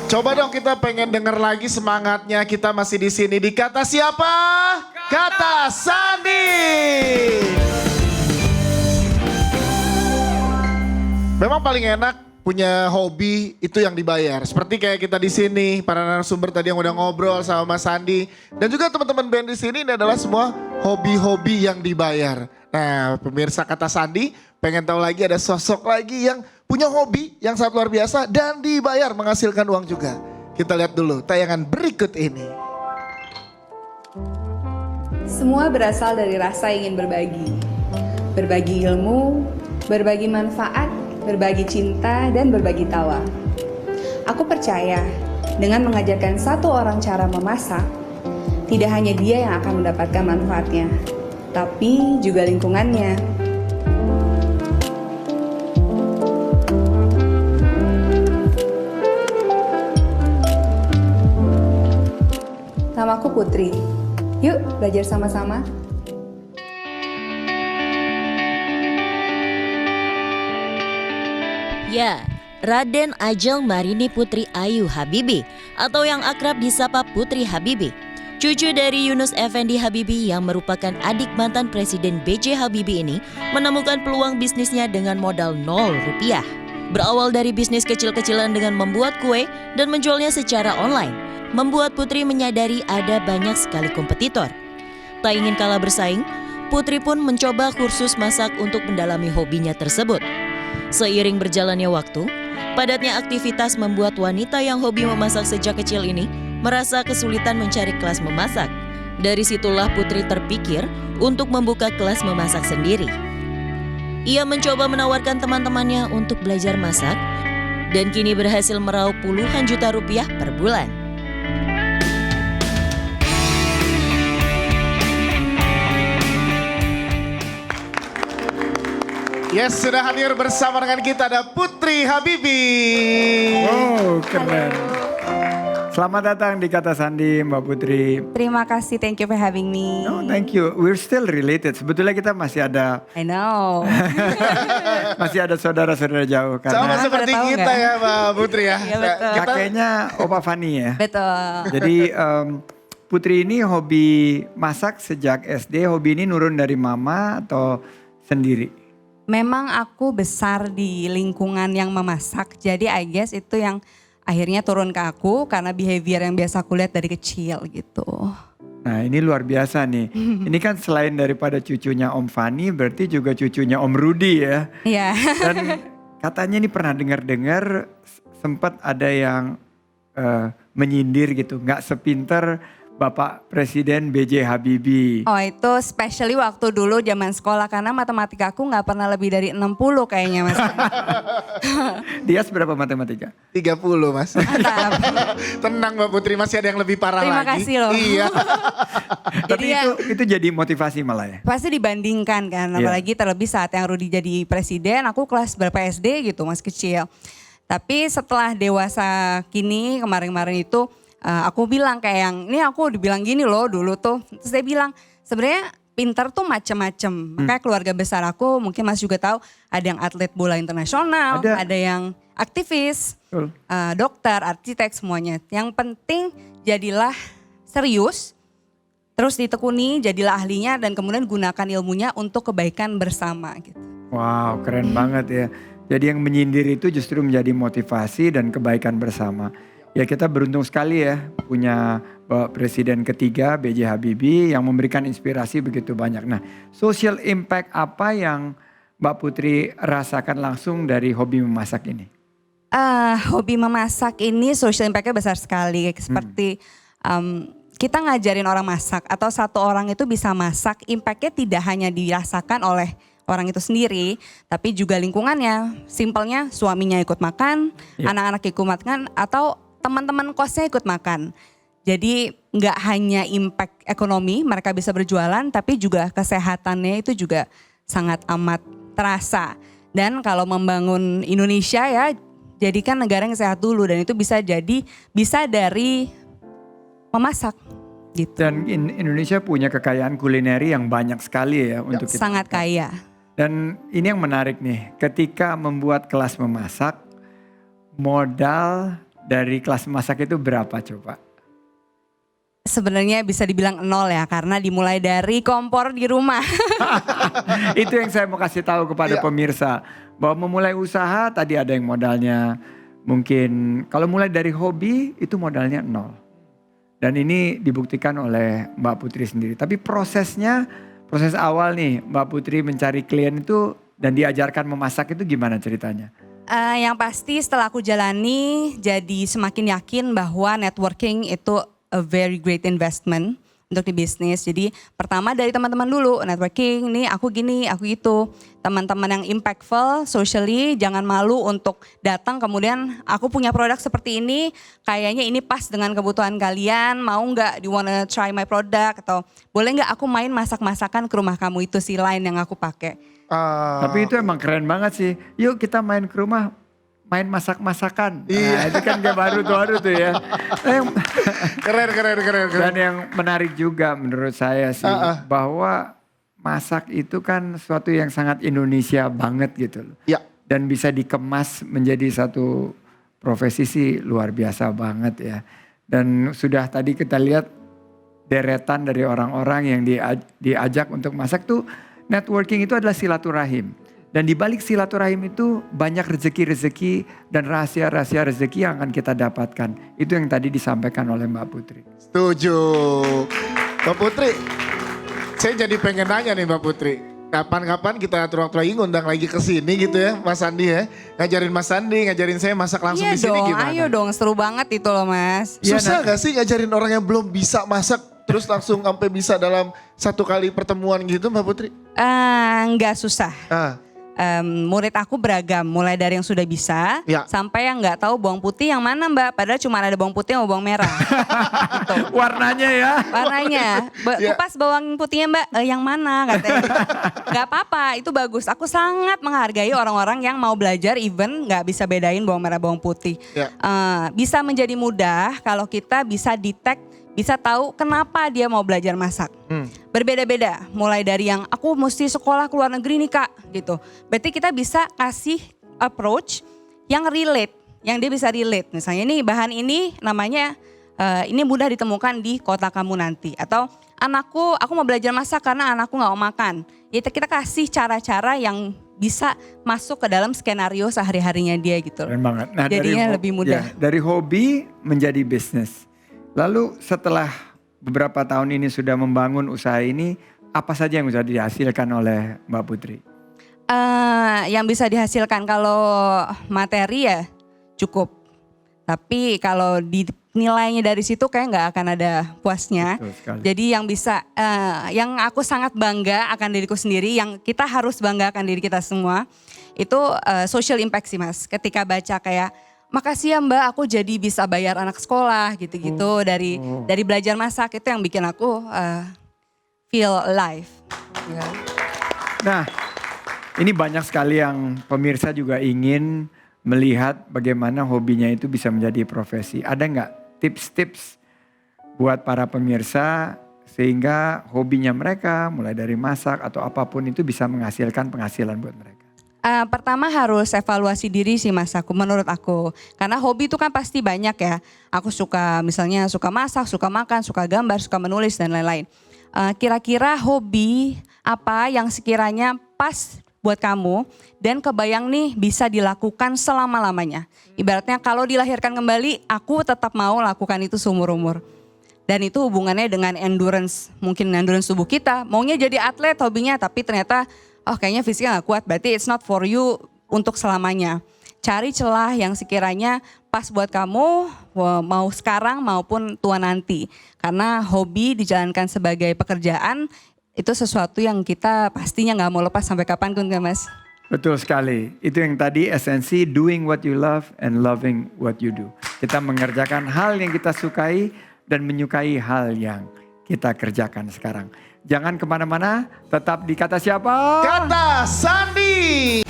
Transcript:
Coba dong kita pengen denger lagi semangatnya. Kita masih di sini di Kata Siapa? Kata Sandi. Memang paling enak punya hobi itu yang dibayar. Seperti kayak kita di sini, para narasumber tadi yang udah ngobrol sama Mas Sandi. Dan juga teman-teman band di sini ini adalah semua hobi-hobi yang dibayar. Nah, pemirsa Kata Sandi pengen tahu lagi ada sosok lagi yang punya hobi yang sangat luar biasa dan dibayar menghasilkan uang juga. Kita lihat dulu tayangan berikut ini. Semua berasal dari rasa ingin berbagi. Berbagi ilmu, berbagi manfaat, berbagi cinta, dan berbagi tawa. Aku percaya dengan mengajarkan satu orang cara memasak, tidak hanya dia yang akan mendapatkan manfaatnya, tapi juga lingkungannya. Namaku Putri. Yuk belajar sama-sama. Ya, Raden Ajeng Marini Putri Ayu Habibie atau yang akrab disapa Putri Habibie. Cucu dari Yunus Effendi Habibie yang merupakan adik mantan Presiden B.J. Habibie ini menemukan peluang bisnisnya dengan modal 0 rupiah. Berawal dari bisnis kecil-kecilan dengan membuat kue dan menjualnya secara online, membuat Putri menyadari ada banyak sekali kompetitor. Tak ingin kalah bersaing, Putri pun mencoba kursus masak untuk mendalami hobinya tersebut. Seiring berjalannya waktu, padatnya aktivitas membuat wanita yang hobi memasak sejak kecil ini merasa kesulitan mencari kelas memasak. Dari situlah Putri terpikir untuk membuka kelas memasak sendiri. Ia mencoba menawarkan teman-temannya untuk belajar masak dan kini berhasil meraup puluhan juta rupiah per bulan. Yes, sudah hadir bersama dengan kita ada Putri Habibie. Oh, keren. Selamat datang di Kata Sandi, Mbak Putri. Terima kasih, thank you for having me. Oh, thank you. We're still related. Sebetulnya kita masih ada I know. masih ada saudara-saudara jauh Sama karena seperti pada tahu kita nggak? ya Mbak Putri ya. Iya, betul. kakeknya Opa Fani ya. Betul. Jadi Putri ini hobi masak sejak SD. Hobi ini nurun dari mama atau sendiri? Memang aku besar di lingkungan yang memasak, jadi I guess itu yang akhirnya turun ke aku karena behavior yang biasa aku lihat dari kecil gitu. Nah ini luar biasa nih. Ini kan selain daripada cucunya Om Fani, berarti juga cucunya Om Rudi ya. Iya. Dan katanya ini pernah dengar-dengar sempat ada yang menyindir gitu, nggak sepinter Bapak Presiden B.J. Habibie. Oh itu especially waktu dulu zaman sekolah karena matematika aku nggak pernah lebih dari 60 kayaknya Mas. Dia seberapa matematika? 30 Mas. Mantap. Tenang Mbak Putri, masih ada yang lebih parah Terima lagi. kasih loh. Iya. Tapi Jadi ya, itu jadi motivasi malah ya? pasti dibandingkan kan, Iya. apalagi terlebih saat yang Rudi jadi presiden, aku kelas berapa SD gitu, masih kecil. Tapi setelah dewasa kini, kemarin-kemarin itu aku bilang kayak yang, ini aku dibilang gini loh dulu tuh. Terus dia bilang, sebenarnya pintar tuh macem-macem. Makanya keluarga besar aku mungkin Mas juga tahu, ada yang atlet bola internasional, ada yang aktivis, Betul. dokter, arsitek semuanya. Yang penting jadilah serius, terus ditekuni, jadilah ahlinya dan kemudian gunakan ilmunya untuk kebaikan bersama gitu. Wow, keren banget ya. Jadi yang menyindir itu justru menjadi motivasi dan kebaikan bersama. Ya kita beruntung sekali ya punya Bapak Presiden ketiga B.J. Habibie yang memberikan inspirasi begitu banyak. Nah, social impact apa yang Mbak Putri rasakan langsung dari hobi memasak ini? Hobi memasak ini social impact-nya besar sekali. Seperti kita ngajarin orang masak atau satu orang itu bisa masak, impact-nya tidak hanya dirasakan oleh orang itu sendiri, tapi juga lingkungannya. Simpelnya suaminya ikut makan, anak-anak ikut makan, atau teman-teman kosnya ikut makan. Jadi nggak hanya impact ekonomi mereka bisa berjualan, tapi juga kesehatannya itu juga sangat amat terasa. Dan kalau membangun Indonesia ya, jadikan negara yang sehat dulu dan itu bisa dari memasak gitu. Dan Indonesia punya kekayaan kulineri yang banyak sekali ya untuk kita. Sangat kaya. Dan ini yang menarik nih, ketika membuat kelas memasak, modal dari kelas masak itu berapa coba? Sebenarnya bisa dibilang 0 ya, karena dimulai dari kompor di rumah. Itu yang saya mau kasih tahu kepada Iya. pemirsa. Bahwa memulai usaha tadi ada yang modalnya mungkin kalau mulai dari hobi itu modalnya 0. Dan ini dibuktikan oleh Mbak Putri sendiri. Tapi proses awal nih Mbak Putri mencari klien itu dan diajarkan memasak itu gimana ceritanya? Yang pasti setelah aku jalani jadi semakin yakin bahwa networking itu a very great investment untuk di bisnis. Jadi pertama dari teman-teman dulu, networking, nih aku gini, aku itu. Teman-teman yang impactful socially, jangan malu untuk datang kemudian aku punya produk seperti ini, kayaknya ini pas dengan kebutuhan kalian, mau nggak, do you wanna try my product? Atau boleh nggak aku main masak-masakan ke rumah kamu, itu si line yang aku pakai. Tapi itu emang keren banget sih. Yuk kita main ke rumah, main masak-masakan. Iya. Nah, itu kan kayak baru tuh ya. Keren. Dan yang menarik juga menurut saya sih bahwa masak itu kan sesuatu yang sangat Indonesia banget gitu loh. Ya. Dan bisa dikemas menjadi satu profesi sih luar biasa banget ya. Dan sudah tadi kita lihat deretan dari orang-orang yang diajak untuk masak tuh, networking itu adalah silaturahim. Dan di balik silaturahim itu banyak rezeki-rezeki dan rahasia-rahasia rezeki yang akan kita dapatkan. Itu yang tadi disampaikan oleh Mbak Putri. Setuju. Mbak Putri, saya jadi pengen nanya nih Mbak Putri. Kapan-kapan kita atur waktu lagi ngundang lagi ke sini gitu ya Mas Sandi ya. Ngajarin Mas Sandi, ngajarin saya masak langsung Iya di sini dong, gimana? ayo dong, seru banget itu loh Mas. Iya, Susah gak sih ngajarin orang yang belum bisa masak terus langsung sampai bisa dalam satu kali pertemuan gitu Mbak Putri? Nggak susah. Murid aku beragam, mulai dari yang sudah bisa Ya. sampai yang nggak tahu bawang putih yang mana Mbak. Padahal cuma ada bawang putih sama bawang merah. Warnanya ya. Warnanya, Ya. kupas bawang putihnya Mbak, yang mana katanya. Gak apa-apa, itu bagus. Aku sangat menghargai orang-orang yang mau belajar even nggak bisa bedain bawang merah bawang putih. Ya. Bisa menjadi mudah kalau kita bisa detect, bisa tahu kenapa dia mau belajar masak. Berbeda-beda, mulai dari yang aku mesti sekolah ke luar negeri nih Kak gitu. Berarti kita bisa kasih approach yang relate, yang dia bisa relate. Misalnya nih bahan ini namanya ini mudah ditemukan di kota kamu nanti. Atau aku mau belajar masak karena anakku gak mau makan. Ya kita kasih cara-cara yang bisa masuk ke dalam skenario sehari-harinya dia gitu. Keren banget. Nah, Jadinya lebih mudah. Dari hobi menjadi bisnis. Lalu setelah beberapa tahun ini sudah membangun usaha ini, apa saja yang bisa dihasilkan oleh Mbak Putri? Yang bisa dihasilkan kalau materi ya cukup. Tapi kalau nilainya dari situ kayak nggak akan ada puasnya. Betul sekali. Jadi yang bisa, yang aku sangat bangga akan diriku sendiri, yang kita harus banggakan diri kita semua, itu social impact sih Mas. Ketika baca kayak, makasih ya Mbak, aku jadi bisa bayar anak sekolah gitu-gitu dari belajar masak, itu yang bikin aku feel alive. Ya. Nah, ini banyak sekali yang pemirsa juga ingin melihat bagaimana hobinya itu bisa menjadi profesi. Ada nggak tips-tips buat para pemirsa sehingga hobinya mereka mulai dari masak atau apapun itu bisa menghasilkan penghasilan buat mereka? Pertama harus evaluasi diri sih Mas, menurut aku. Karena hobi itu kan pasti banyak ya. Aku suka misalnya suka masak, suka makan, suka gambar, suka menulis dan lain-lain. Kira-kira hobi apa yang sekiranya pas buat kamu dan kebayang nih bisa dilakukan selama-lamanya. Ibaratnya kalau dilahirkan kembali, aku tetap mau lakukan itu seumur-umur. Dan itu hubungannya dengan endurance, mungkin endurance tubuh kita. Maunya jadi atlet hobinya tapi ternyata kayaknya fisiknya gak kuat, berarti it's not for you untuk selamanya. Cari celah yang sekiranya pas buat kamu, mau sekarang maupun tua nanti. Karena hobi dijalankan sebagai pekerjaan, itu sesuatu yang kita pastinya gak mau lepas sampai kapanpun kan Mas. Betul sekali, itu yang tadi esensi doing what you love and loving what you do. Kita mengerjakan hal yang kita sukai dan menyukai hal yang kita kerjakan sekarang. Jangan kemana-mana, tetap di Kata Siapa? Kata Sandi.